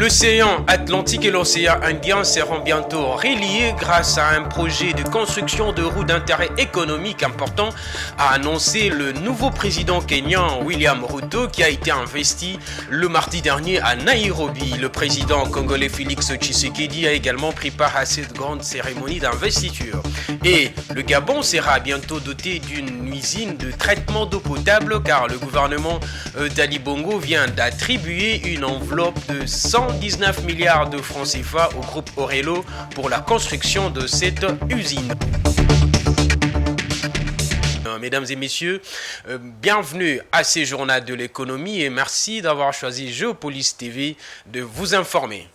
L'océan Atlantique et l'océan Indien seront bientôt reliés grâce à un projet de construction de routes d'intérêt économique important, a annoncé le nouveau président kenyan William Ruto qui a été investi le mardi dernier à Nairobi. Le président congolais Félix Tshisekedi a également pris part à cette grande cérémonie d'investiture. Et le Gabon sera bientôt doté d'une usine de traitement d'eau potable car le gouvernement d'Ali Bongo vient d'attribuer une enveloppe de 119 milliards de francs CFA au groupe Orelo pour la construction de cette usine. Mesdames et messieurs, bienvenue à ces journaux de l'économie et merci d'avoir choisi Géopolis TV de vous informer.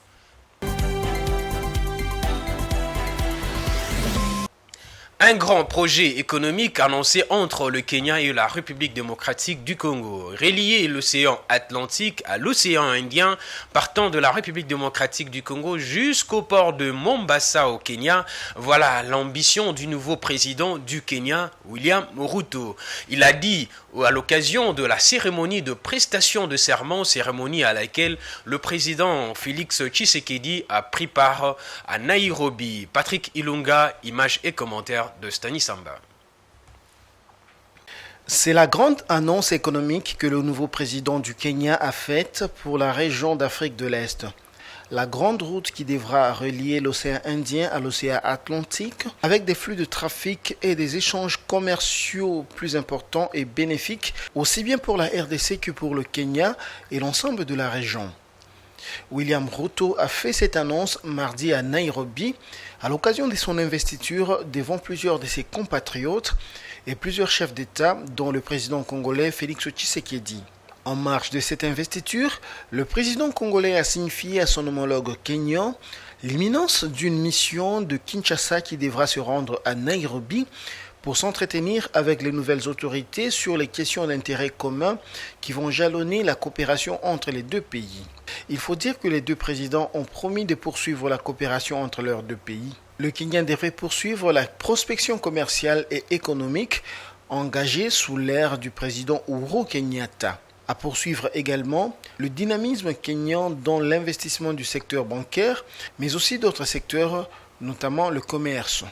Un grand projet économique annoncé entre le Kenya et la République démocratique du Congo. Relier l'océan Atlantique à l'océan Indien, partant de la République démocratique du Congo jusqu'au port de Mombasa au Kenya. Voilà l'ambition du nouveau président du Kenya, William Ruto. Il a dit à l'occasion de la cérémonie de prestation de serment, cérémonie à laquelle le président Félix Tshisekedi a pris part à Nairobi. Patrick Ilunga, images et commentaires de Stani Samba. C'est la grande annonce économique que le nouveau président du Kenya a faite pour la région d'Afrique de l'Est. La grande route qui devra relier l'océan Indien à l'océan Atlantique avec des flux de trafic et des échanges commerciaux plus importants et bénéfiques aussi bien pour la RDC que pour le Kenya et l'ensemble de la région. William Ruto a fait cette annonce mardi à Nairobi à l'occasion de son investiture devant plusieurs de ses compatriotes et plusieurs chefs d'État dont le président congolais Félix Tshisekedi. En marge de cette investiture, le président congolais a signifié à son homologue kenyan l'imminence d'une mission de Kinshasa qui devra se rendre à Nairobi pour s'entretenir avec les nouvelles autorités sur les questions d'intérêt commun qui vont jalonner la coopération entre les deux pays. Il faut dire que les deux présidents ont promis de poursuivre la coopération entre leurs deux pays. Le Kenya devrait poursuivre la prospection commerciale et économique engagée sous l'ère du président Uhuru Kenyatta. À poursuivre également le dynamisme kenyan dans l'investissement du secteur bancaire, mais aussi d'autres secteurs, notamment le commerce.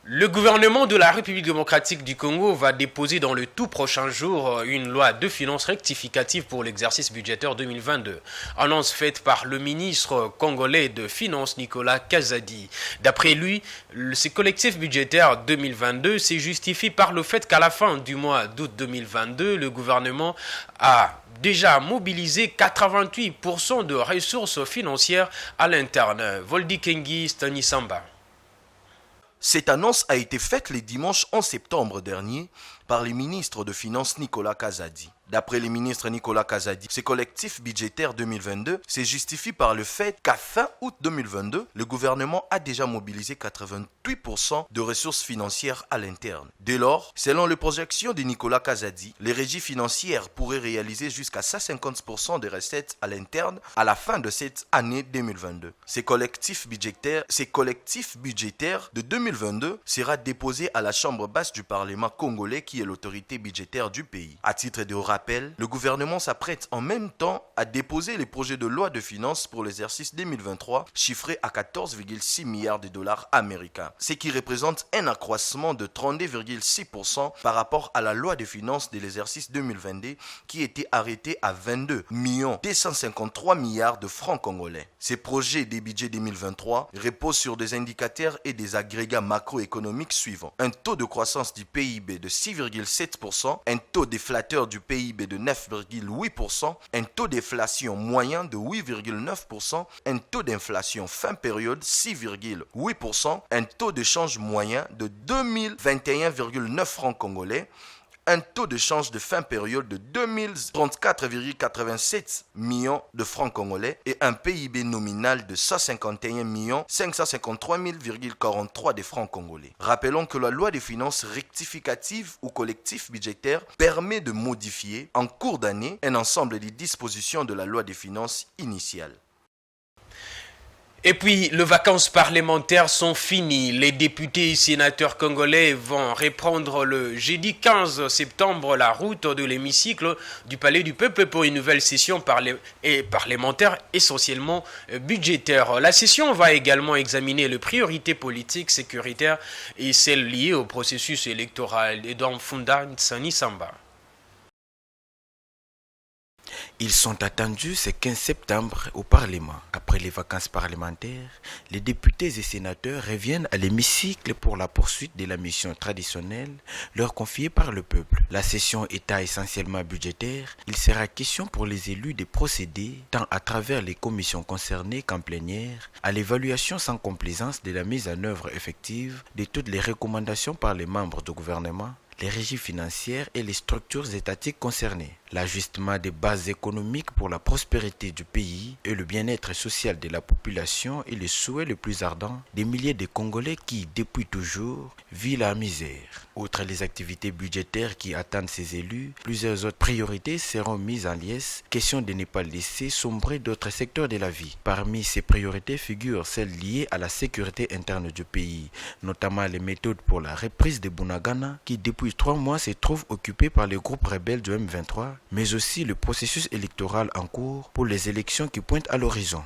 Le gouvernement de la République démocratique du Congo va déposer dans le tout prochain jour une loi de finances rectificative pour l'exercice budgétaire 2022. Annonce faite par le ministre congolais de Finances Nicolas Kazadi. D'après lui, ce collectif budgétaire 2022 se justifie par le fait qu'à la fin du mois d'août 2022, le gouvernement a déjà mobilisé 88% de ressources financières à l'interne. Voldi Kengi, Stani Samba. Cette annonce a été faite le dimanche 11 septembre dernier par le ministre de Finances Nicolas Kazadi. D'après le ministre Nicolas Kazadi, ce collectif budgétaire 2022 se justifie par le fait qu'à fin août 2022, le gouvernement a déjà mobilisé 88% de ressources financières à l'interne. Dès lors, selon les projections de Nicolas Kazadi, les régies financières pourraient réaliser jusqu'à 150% des recettes à l'interne à la fin de cette année 2022. Ce collectif budgétaire de 2022 sera déposé à la Chambre basse du Parlement congolais qui est l'autorité budgétaire du pays. À titre de rappel, le gouvernement s'apprête en même temps à déposer les projets de loi de finances pour l'exercice 2023 chiffrés à 14,6 milliards de dollars américains, ce qui représente un accroissement de 32,6% par rapport à la loi de finances de l'exercice 2022 qui était arrêtée à 22 253 milliards de francs congolais. Ces projets des budgets 2023 reposent sur des indicateurs et des agrégats macroéconomiques suivants: un taux de croissance du PIB de 6,7%, un taux déflateur du PIB de 9,8%, un taux d'inflation moyen de 8,9%, un taux d'inflation fin période 6,8%, un taux de change moyen de 2021,9 francs congolais, un taux de change de fin période de 2034,87 millions de francs congolais et un PIB nominal de 151 553 043 de francs congolais. Rappelons que la loi des finances rectificative ou collectif budgétaire permet de modifier en cours d'année un ensemble des dispositions de la loi des finances initiale. Et puis, les vacances parlementaires sont finies. Les députés et sénateurs congolais vont reprendre le jeudi 15 septembre la route de l'hémicycle du Palais du Peuple pour une nouvelle session parlementaire essentiellement budgétaire. La session va également examiner les priorités politiques, sécuritaires et celles liées au processus électoral. Et dans Funda Nsani Samba. Ils sont attendus ce 15 septembre au Parlement. Après les vacances parlementaires, les députés et sénateurs reviennent à l'hémicycle pour la poursuite de la mission traditionnelle leur confiée par le peuple. La session étant essentiellement budgétaire, il sera question pour les élus de procéder, tant à travers les commissions concernées qu'en plénière, à l'évaluation sans complaisance de la mise en œuvre effective de toutes les recommandations par les membres du gouvernement, les régies financières et les structures étatiques concernées. L'ajustement des bases économiques pour la prospérité du pays et le bien-être social de la population est le souhait le plus ardent des milliers de Congolais qui, depuis toujours, vivent la misère. Outre les activités budgétaires qui attendent ces élus, plusieurs autres priorités seront mises en liesse, question de ne pas laisser sombrer d'autres secteurs de la vie. Parmi ces priorités figurent celles liées à la sécurité interne du pays, notamment les méthodes pour la reprise de Bunagana, qui depuis 3 mois se trouve occupée par les groupes rebelles du M23, mais aussi le processus électoral en cours pour les élections qui pointent à l'horizon.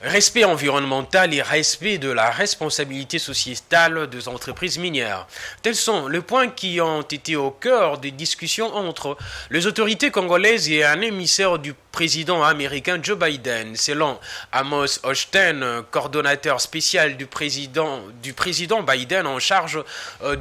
Respect environnemental et respect de la responsabilité sociétale des entreprises minières. Tels sont les points qui ont été au cœur des discussions entre les autorités congolaises et un émissaire du président américain Joe Biden. Selon Amos Hochstein, coordonnateur spécial du président Biden en charge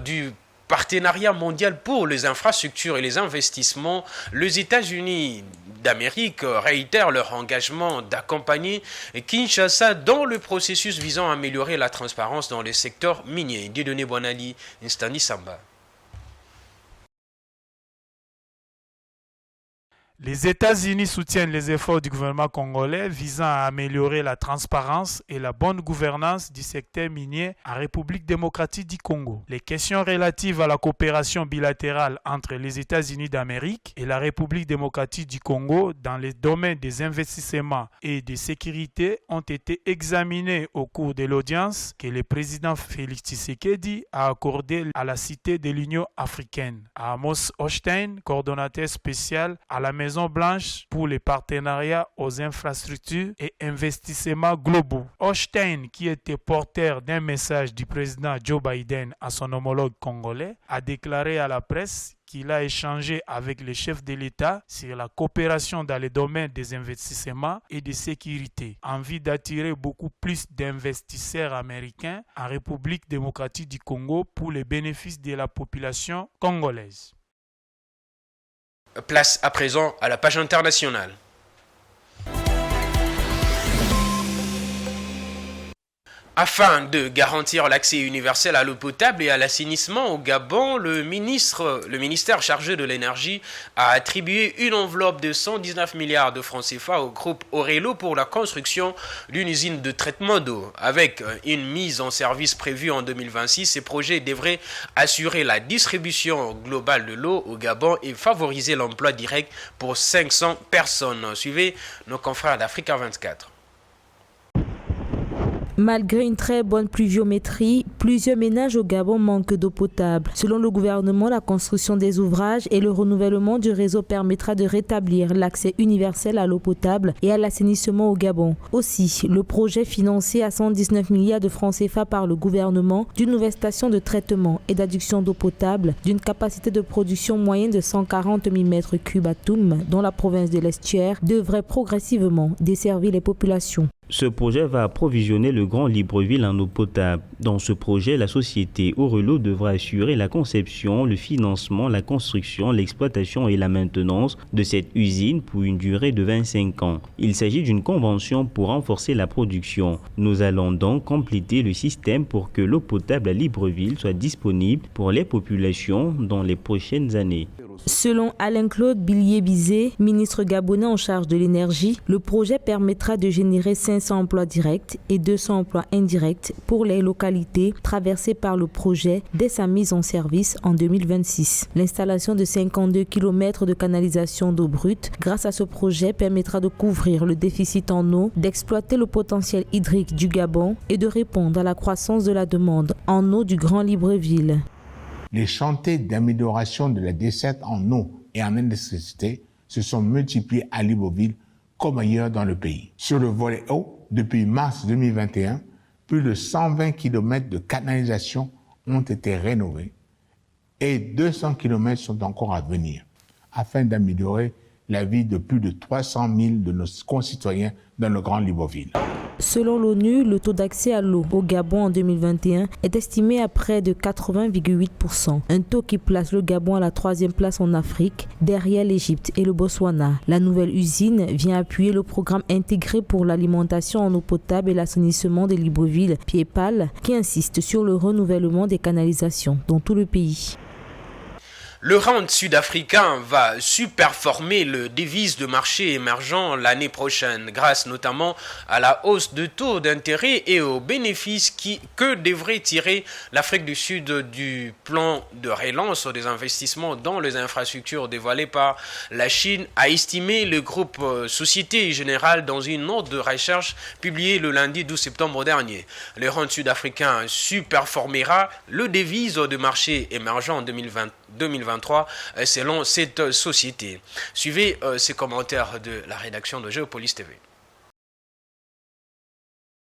du Partenariat mondial pour les infrastructures et les investissements, les États-Unis d'Amérique réitèrent leur engagement d'accompagner Kinshasa dans le processus visant à améliorer la transparence dans le secteur minier. Dieudonné Bonali, Instani Samba. Les États-Unis soutiennent les efforts du gouvernement congolais visant à améliorer la transparence et la bonne gouvernance du secteur minier en République démocratique du Congo. Les questions relatives à la coopération bilatérale entre les États-Unis d'Amérique et la République démocratique du Congo dans les domaines des investissements et de sécurité ont été examinées au cours de l'audience que le président Félix Tshisekedi a accordée à la Cité de l'Union africaine. Amos Hochstein, coordonnateur spécial à la Maison-Blanche pour les partenariats aux infrastructures et investissements globaux. Hochstein, qui était porteur d'un message du président Joe Biden à son homologue congolais, a déclaré à la presse qu'il a échangé avec les chefs de l'État sur la coopération dans les domaines des investissements et de sécurité, en vue d'attirer beaucoup plus d'investisseurs américains en République démocratique du Congo pour les bénéfices de la population congolaise. Place à présent à la page internationale. Afin de garantir l'accès universel à l'eau potable et à l'assainissement au Gabon, le ministère chargé de l'énergie a attribué une enveloppe de 119 milliards de francs CFA au groupe Orelo pour la construction d'une usine de traitement d'eau. Avec une mise en service prévue en 2026, ces projets devraient assurer la distribution globale de l'eau au Gabon et favoriser l'emploi direct pour 500 personnes. Suivez nos confrères d'Africa 24. Malgré une très bonne pluviométrie, plusieurs ménages au Gabon manquent d'eau potable. Selon le gouvernement, la construction des ouvrages et le renouvellement du réseau permettra de rétablir l'accès universel à l'eau potable et à l'assainissement au Gabon. Aussi, le projet financé à 119 milliards de francs CFA par le gouvernement d'une nouvelle station de traitement et d'adduction d'eau potable d'une capacité de production moyenne de 140 000 m3 à Toum, dans la province de l'Estuaire, devrait progressivement desservir les populations. Ce projet va approvisionner le Grand Libreville en eau potable. Dans ce projet, la société Orelo devra assurer la conception, le financement, la construction, l'exploitation et la maintenance de cette usine pour une durée de 25 ans. Il s'agit d'une convention pour renforcer la production. Nous allons donc compléter le système pour que l'eau potable à Libreville soit disponible pour les populations dans les prochaines années. Selon Alain-Claude Billier-Bizet, ministre gabonais en charge de l'énergie, le projet permettra de générer 500 emplois directs et 200 emplois indirects pour les localités traversées par le projet dès sa mise en service en 2026. L'installation de 52 km de canalisation d'eau brute grâce à ce projet permettra de couvrir le déficit en eau, d'exploiter le potentiel hydrique du Gabon et de répondre à la croissance de la demande en eau du Grand Libreville. Les chantiers d'amélioration de la desserte en eau et en électricité se sont multipliés à Libreville comme ailleurs dans le pays. Sur le volet eau, depuis mars 2021, plus de 120 km de canalisation ont été rénovés et 200 km sont encore à venir afin d'améliorer la vie de plus de 300 000 de nos concitoyens dans le Grand Libreville. Selon l'ONU, le taux d'accès à l'eau au Gabon en 2021 est estimé à près de 80,8%, un taux qui place le Gabon à la 3e place en Afrique, derrière l'Égypte et le Botswana. La nouvelle usine vient appuyer le programme intégré pour l'alimentation en eau potable et l'assainissement de Libreville, Pied-Pal, qui insiste sur le renouvellement des canalisations dans tout le pays. Le rand sud-africain va surperformer le devise de marché émergent l'année prochaine, grâce notamment à la hausse de taux d'intérêt et aux bénéfices que devrait tirer l'Afrique du Sud du plan de relance des investissements dans les infrastructures dévoilé par la Chine, a estimé le groupe Société Générale dans une note de recherche publiée le lundi 12 septembre dernier. Le rand sud-africain surperformera le devise de marché émergent en 2023 selon cette société. Suivez ces commentaires de la rédaction de Géopolis TV.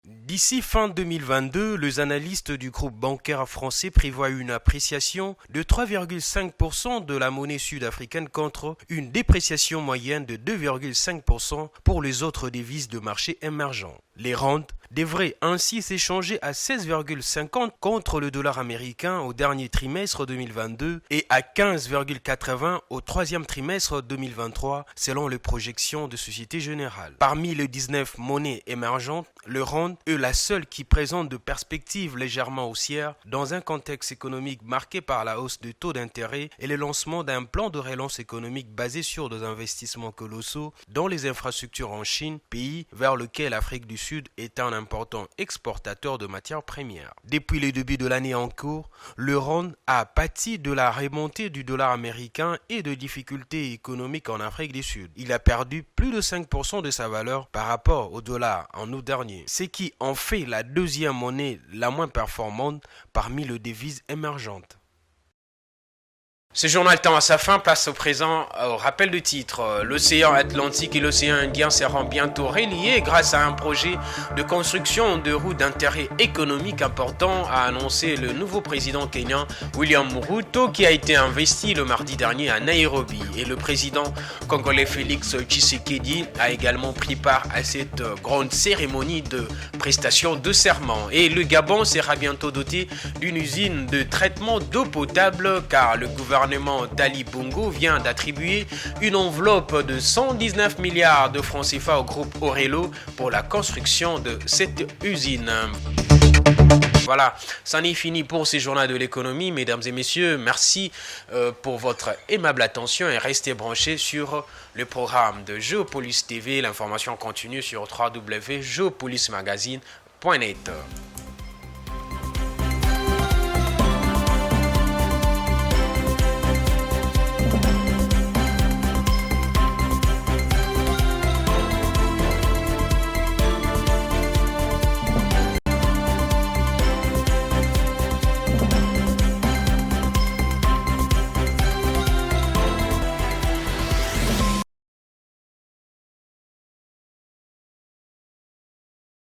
D'ici fin 2022, les analystes du groupe bancaire français prévoient une appréciation de 3,5% de la monnaie sud-africaine contre une dépréciation moyenne de 2,5% pour les autres devises de marché émergents. Les rentes devraient ainsi s'échanger à 16,50 contre le dollar américain au dernier trimestre 2022 et à 15,80 au troisième trimestre 2023 selon les projections de Société Générale. Parmi les 19 monnaies émergentes, le rand est la seule qui présente de perspectives légèrement haussières dans un contexte économique marqué par la hausse du taux d'intérêt et le lancement d'un plan de relance économique basé sur des investissements colossaux dans les infrastructures en Chine, pays vers lequel l'Afrique du Sud est un important exportateur de matières premières. Depuis le début de l'année en cours, le rand a pâti de la remontée du dollar américain et de difficultés économiques en Afrique du Sud. Il a perdu plus de 5% de sa valeur par rapport au dollar en août dernier, ce qui en fait la deuxième monnaie la moins performante parmi les devises émergentes. Ce journal tend à sa fin, place au présent au rappel de titre. L'océan Atlantique et l'océan Indien seront bientôt reliés grâce à un projet de construction de routes d'intérêt économique important, a annoncé le nouveau président kenyan William Ruto, qui a été investi le mardi dernier à Nairobi. Et le président congolais Félix Tshisekedi a également pris part à cette grande cérémonie de prestation de serment. Et le Gabon sera bientôt doté d'une usine de traitement d'eau potable car le gouvernement d'Ali Bongo vient d'attribuer une enveloppe de 119 milliards de francs CFA au groupe Orelo pour la construction de cette usine. Voilà, c'en est fini pour ces journaux de l'économie. Mesdames et messieurs, merci pour votre aimable attention et restez branchés sur le programme de Géopolis TV. L'information continue sur www.geopolismagazine.net.